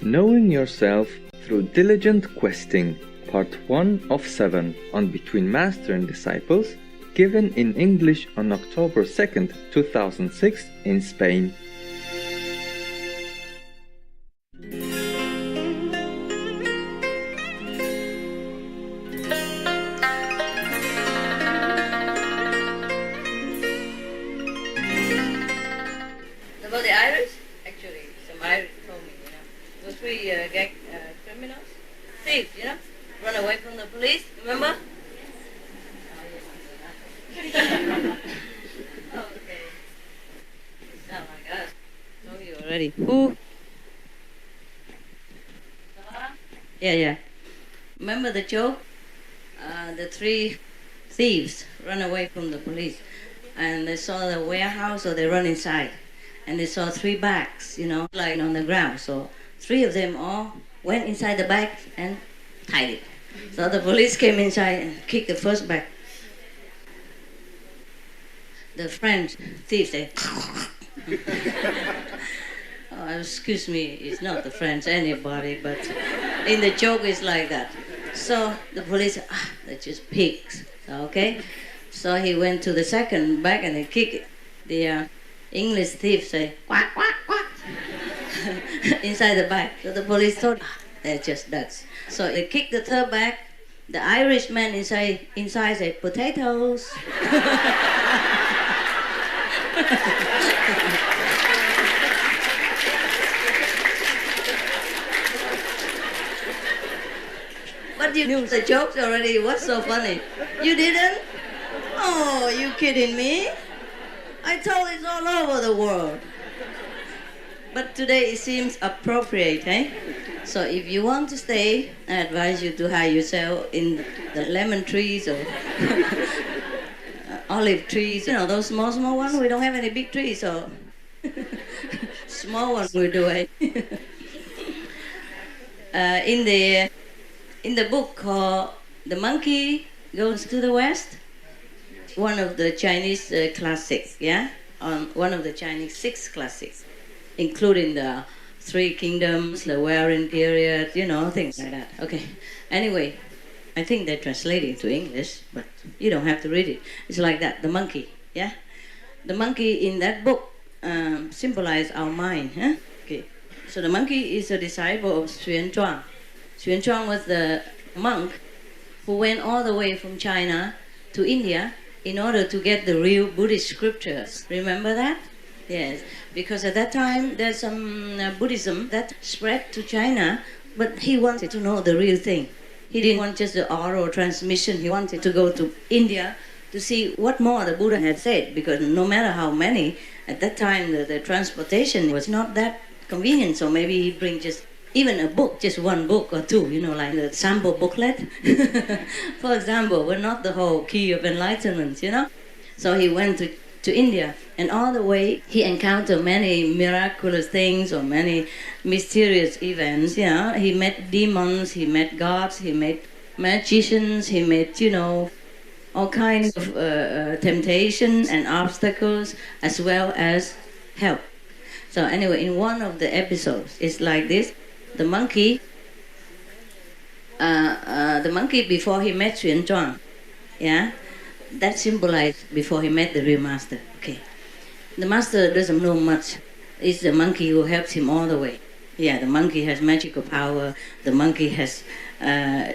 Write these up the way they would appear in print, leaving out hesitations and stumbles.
Knowing Yourself Through Diligent Questing, Part 1 of 7 on Between Master and Disciples, given in English on October 2nd, 2006 in Spain. About the Irish, actually, some Irish told me, those three gang criminals, thieves, run away from the police, remember? Okay. Sound like us. Told you already. Who? Yeah. Remember the joke? The three thieves run away from the police, and they saw the warehouse, so they run inside. And they saw three bags, lying on the ground. So three of them all went inside the bag and tied it. So the police came inside and kicked the first bag. The French thief said, oh, excuse me, it's not the French anybody, but in the joke it's like that. So the police said, they're just pigs, okay? So he went to the second bag and they kicked it. The English thief say, quack, quack, quack, inside the bag. So the police thought, they're just ducks. So they kicked the third bag. The Irishman inside said, potatoes. But you knew the jokes already. What's so funny? You didn't? Oh, you kidding me? I told it's all over the world. But today it seems appropriate, eh? So if you want to stay, I advise you to hide yourself in the lemon trees or olive trees. Those small ones. We don't have any big trees, so small ones we do it. In the book called The Monkey Goes to the West, one of the Chinese classics, on one of the Chinese 6 classics, including the Three Kingdoms, the Warring period, things like that. Okay. Anyway, I think they translate it to English, but you don't have to read it. It's like that. The monkey, The monkey in that book symbolizes our mind, Okay. So the monkey is a disciple of Xuan Zhuang. Xuan Zhuang was the monk who went all the way from China to India in order to get the real Buddhist scriptures. Remember that? Yes, because at that time there's some Buddhism that spread to China, but he wanted to know the real thing. He didn't want just the oral transmission. He wanted to go to India to see what more the Buddha had said, because no matter how many, at that time the transportation was not that convenient, so maybe he bring just even a book, just one book or two, like the sample booklet, for example, but not the whole key of enlightenment, So he went to India, and all the way he encountered many miraculous things or many mysterious events, He met demons, he met gods, he met magicians, he met, all kinds of temptations and obstacles, as well as help. So anyway, in one of the episodes, it's like this. The monkey before he met Xuan Zhuang, that symbolized before he met the real master. Okay, the master doesn't know much. It's the monkey who helps him all the way. The monkey has magical power. The monkey has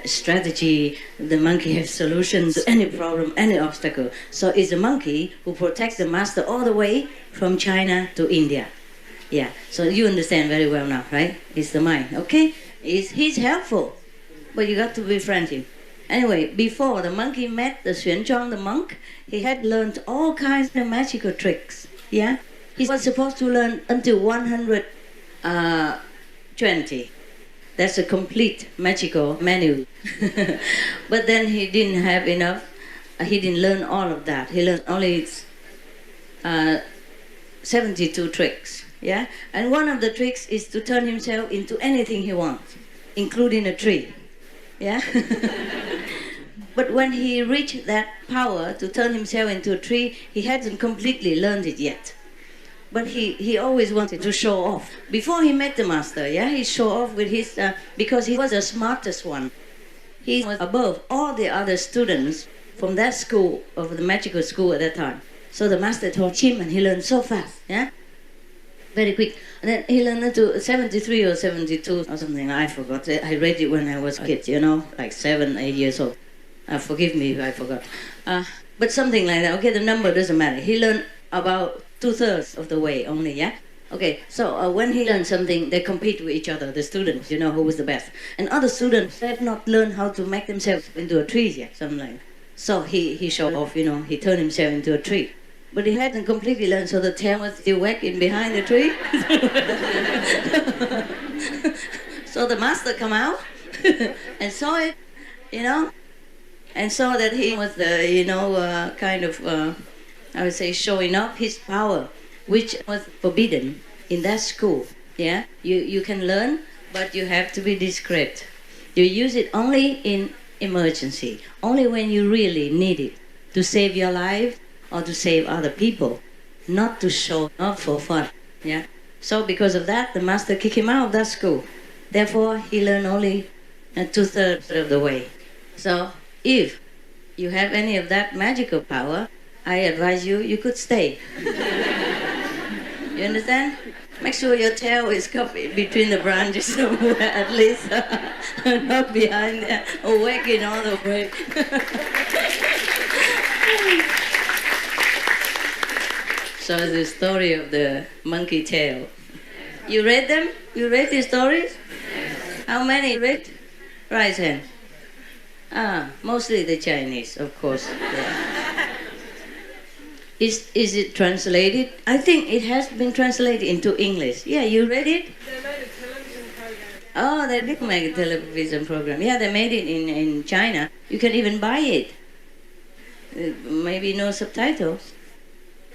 strategy. The monkey has solutions to any problem, any obstacle. So it's the monkey who protects the master all the way from China to India. So you understand very well now, right? It's the mind, okay? He's helpful, but you got to befriend him. Anyway, before the monkey met the Xuan Zhuang, the monk, he had learned all kinds of magical tricks, He was supposed to learn until 120. That's a complete magical manual. But then he didn't have enough. He didn't learn all of that. He learned only 72 tricks. And one of the tricks is to turn himself into anything he wants, including a tree. But when he reached that power to turn himself into a tree, he hadn't completely learned it yet. But he always wanted to show off. Before he met the master, yeah, he show off with his, because he was the smartest one. He was above all the other students from that school, of the magical school at that time. So the master taught him and he learned so fast, yeah? Very quick. And then he learned to 73 or 72 or something, I forgot. I read it when I was a kid, you know, like 7, 8 years old. Forgive me if I forgot. But something like that. Okay, the number doesn't matter. He learned about 2/3 of the way only, yeah? Okay, so when he learned something, they compete with each other, the students, you know, who was the best. And other students have not learned how to make themselves into a tree yet, something like that. So he showed off, you know, he turned himself into a tree. But he hadn't completely learned, so the tail was still wagging behind the tree. So the master come out and saw it, you know, and saw that he was, kind of, I would say, showing off his power, which was forbidden in that school. Yeah, you can learn, but you have to be discreet. You use it only in emergency, only when you really need it, to save your life or to save other people, not to show off for fun. Yeah. So because of that, the master kicked him out of that school. Therefore, he learned only 2/3 of the way. So if you have any of that magical power, I advise you could stay. You understand? Make sure your tail is covered between the branches somewhere, at least, not behind there, or wagging all the way. So the story of the monkey tail. You read them? You read the stories? How many read? Raise hand. Mostly the Chinese, of course. Yeah. Is it translated? I think it has been translated into English. Yeah, you read it? They made a television program. Oh, they did make a television program. Yeah, they made it in China. You can even buy it. Maybe no subtitles.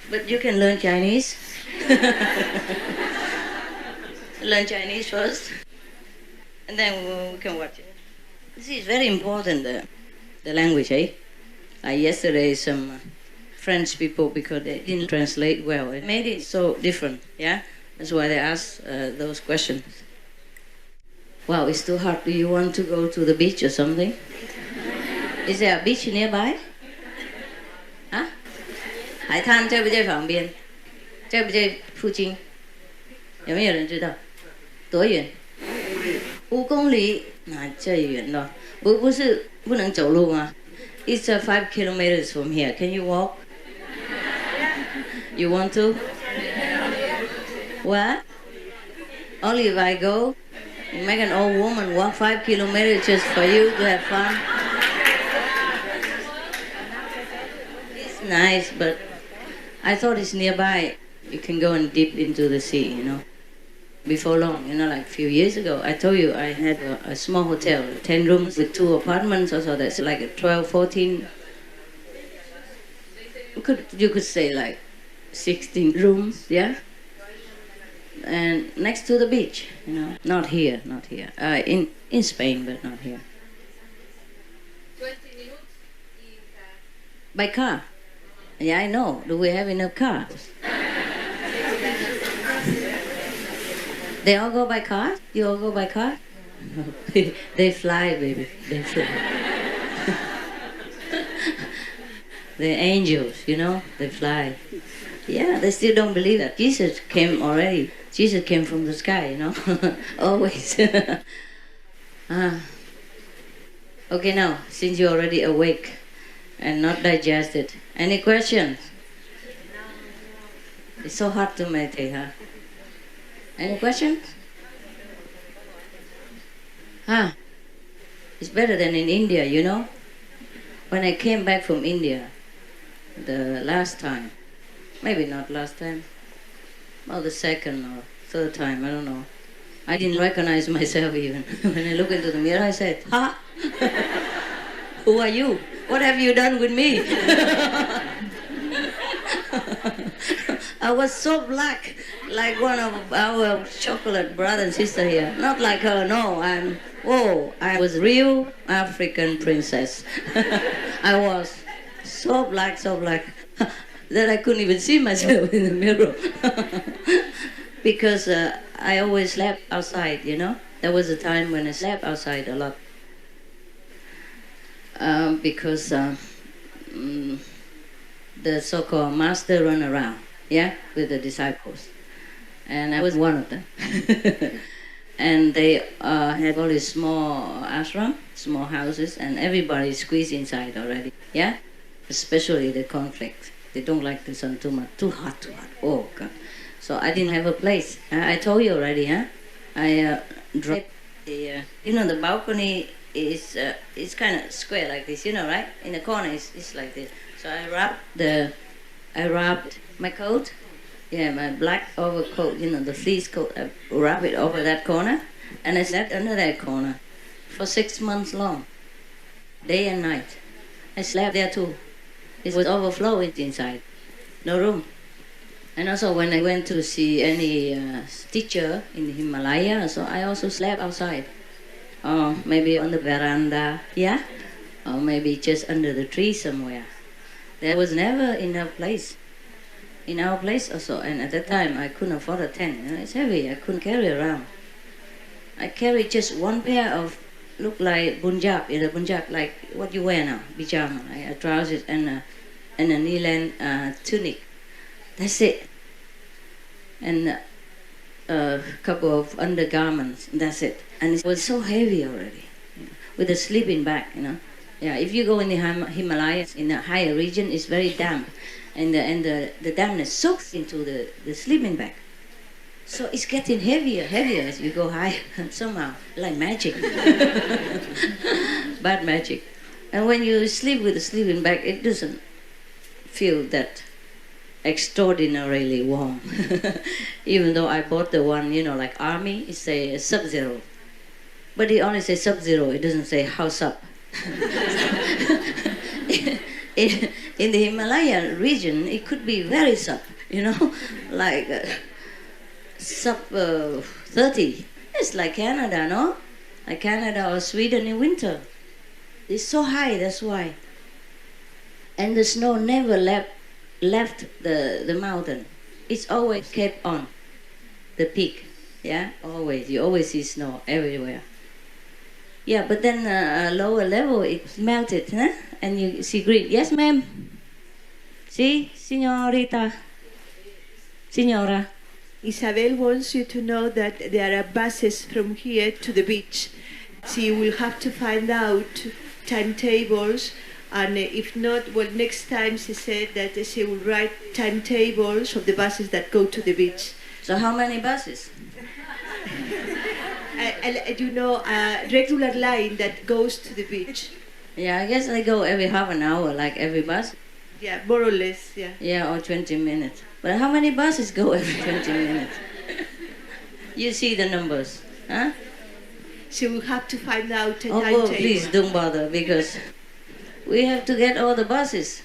But you can learn Chinese. Learn Chinese first. And then we can watch it. This is very important, the language, eh? Like yesterday, some French people, because they didn't translate well, it made it so different, yeah? That's why they asked those questions. Wow, it's too hot. Do you want to go to the beach or something? Is there a beach nearby? Huh? 海滩在不在旁边？在不在附近？有没有人知道？多远？5公里，那最远了。不是不能走路吗？ It's 5 kilometers from here. Can you walk? You want to? What? Only if I go? You make an old woman walk 5 kilometers just for you to have fun? It's nice, but I thought it's nearby. You can go and dip into the sea, you know. Before long, you know, like a few years ago, I told you I had a small hotel, 10 rooms with 2 apartments or so. That's like a 12, 14. You could say like 16 rooms, yeah? And next to the beach, you know. Not here. In Spain, but not here. 20 minutes in car. By car? Yeah, I know. Do we have enough cars? They all go by car? You all go by car? They fly, baby. They fly. They're angels, you know? They fly. Yeah, they still don't believe that. Jesus came already. Jesus came from the sky, you know? Always. Okay, now, since you're already awake and not digested, any questions? It's so hard to meditate, huh? Any questions? It's better than in India, you know? When I came back from India, the last time, maybe not last time, well, the second or third time, I don't know. I didn't recognize myself even. When I looked into the mirror, I said, "Ha! Who are you? What have you done with me?" I was so black, like one of our chocolate brother and sister here. Not like her, no. I was real African princess. I was so black, so black. that I couldn't even see myself in the mirror. Because I always slept outside, you know. There was a time when I slept outside a lot. Because the so-called master run around, yeah, with the disciples. And I was one of them. And they had all these small ashram, small houses, and everybody squeezed inside already, yeah? Especially the conflict. They don't like the sun too much, too hot. Oh, God. So I didn't have a place. I told you already, huh? I dropped the, the balcony is kind of square like this, you know, right? In the corner, it's like this. So I wrapped my coat, my black overcoat, the fleece coat. I wrapped it over that corner, and I slept under that corner for 6 months long, day and night. I slept there too. It was overflowing inside, no room. And also when I went to see any teacher in the Himalaya, so I also slept outside. Or maybe on the veranda, yeah? Or maybe just under the tree somewhere. There was never enough place. In our place also, and at that time I couldn't afford a tent. It's heavy, I couldn't carry around. I carried just one pair of, look like Punjab, Punjab, like what you wear now, pyjama, like trousers and a knee-length tunic. That's it. And a couple of undergarments, that's it. And it was so heavy already, with a sleeping bag, Yeah, if you go in the Himalayas, in the higher region, it's very damp. And the dampness soaks into the sleeping bag. So it's getting heavier as you go higher, somehow, like magic. Bad magic. And when you sleep with a sleeping bag, it doesn't feel that extraordinarily warm. Even though I bought the one, like army, it's a sub-zero. But it only says sub-zero, it doesn't say house up. In the Himalayan region, it could be very sub, like sub 30. It's like Canada, no? Like Canada or Sweden in winter. It's so high, that's why. And the snow never left the mountain. It's always kept on the peak, yeah? Always. You always see snow everywhere. Yeah, but then lower level, it melted, huh? And you see green. Yes, ma'am? Si, señorita? Señora? Isabel wants you to know that there are buses from here to the beach. So you will have to find out timetables, and if not, well, next time she said that she will write timetables of the buses that go to the beach. So how many buses? A regular line that goes to the beach. Yeah, I guess they go every half an hour, like every bus. Yeah, more or less, yeah. Yeah, or 20 minutes. But how many buses go every 20 minutes? You see the numbers, huh? So we'll have to find out a timetable. Oh, please don't bother, because we have to get all the buses.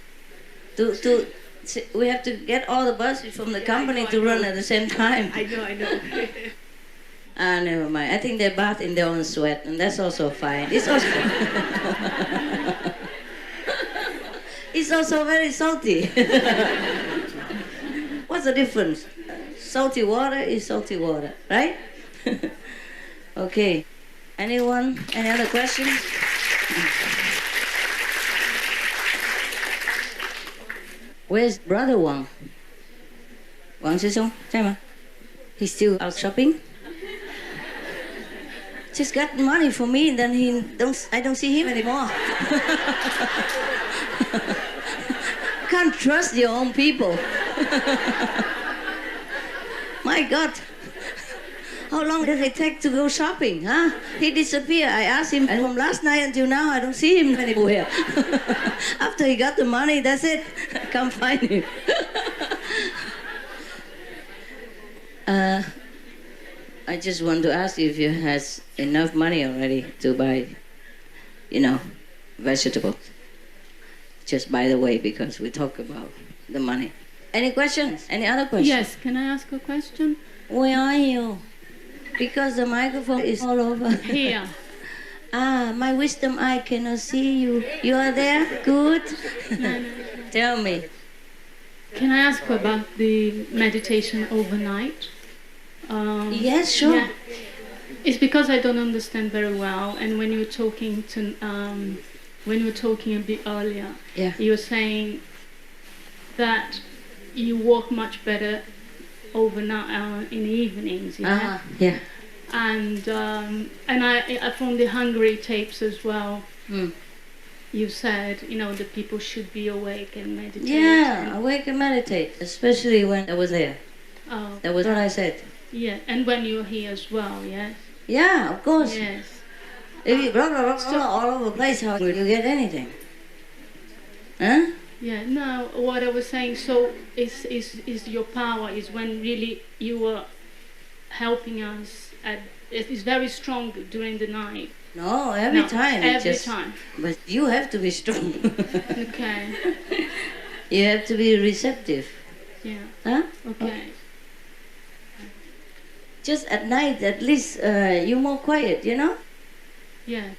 We have to get all the buses from the company to run at the same time. I know. Never mind. I think they bath in their own sweat, and that's also fine. It's also it's also very salty. What's the difference? Salty water is salty water, right? Okay. Anyone? Any other questions? Where's Brother Wang? Wang sư兄, he's still out shopping? Just got money for me, and then I don't see him anymore. Can't trust your own people. My God. How long does it take to go shopping, huh? He disappeared. I asked him, and from last night until now, I don't see him anywhere. After he got the money, that's it. I can't find him. I just want to ask you if you has enough money already to buy, vegetables. Just by the way, because we talk about the money. Any questions? Any other questions? Yes, can I ask a question? Where are you? Because the microphone is all over. Here. My wisdom eye cannot see you. You are there? Good. No. Tell me. Can I ask about the meditation overnight? Yes, sure. Yeah. It's because I don't understand very well. And when you were talking a bit earlier, Yeah. you were saying that you work much better overnight in the evenings. Yeah. Yeah. And I from the Hungary tapes as well. Mm. You said, the people should be awake and meditate. Yeah, awake and meditate, especially when I was there. Oh. That was what I said. Yeah, and when you're here as well, yes? Yeah, of course. Yes. If you blah, blah, blah, blah, all over the place, how will you get anything? Huh? Yeah, no, what I was saying, so is your power is when really you were helping us, it's very strong during the night. No, every time. Every time. But you have to be strong. Okay. You have to be receptive. Yeah. Huh? Okay. Just at night, at least you're more quiet, Yeah.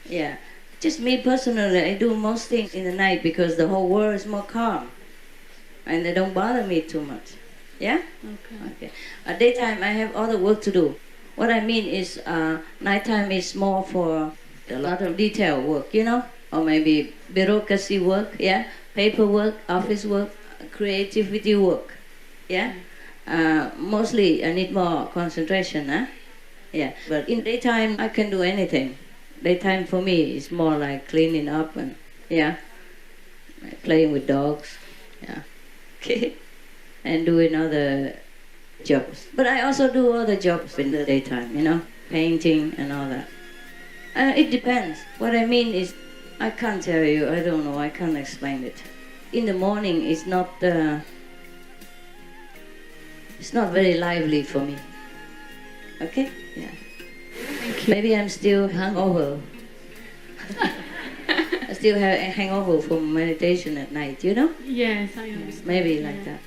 Yeah. Just me personally, I do most things in the night because the whole world is more calm. And they don't bother me too much. Yeah? Okay. At daytime, I have other work to do. What I mean is nighttime is more for a lot of detail work, or maybe bureaucracy work, yeah? Paperwork, office work, creativity work, yeah? Mostly I need more concentration, huh? Yeah, but in daytime I can do anything. Daytime for me is more like cleaning up and, yeah, like playing with dogs, yeah, okay, and doing other jobs. But I also do other jobs in the daytime, painting and all that. It depends. What I mean is, I can't tell you, I don't know, I can't explain it. In the morning it's not very lively for me. Okay? Yeah. Thank you. Maybe I'm still hungover. I still have a hangover from meditation at night, Yes, I understand. Maybe Yeah. like that.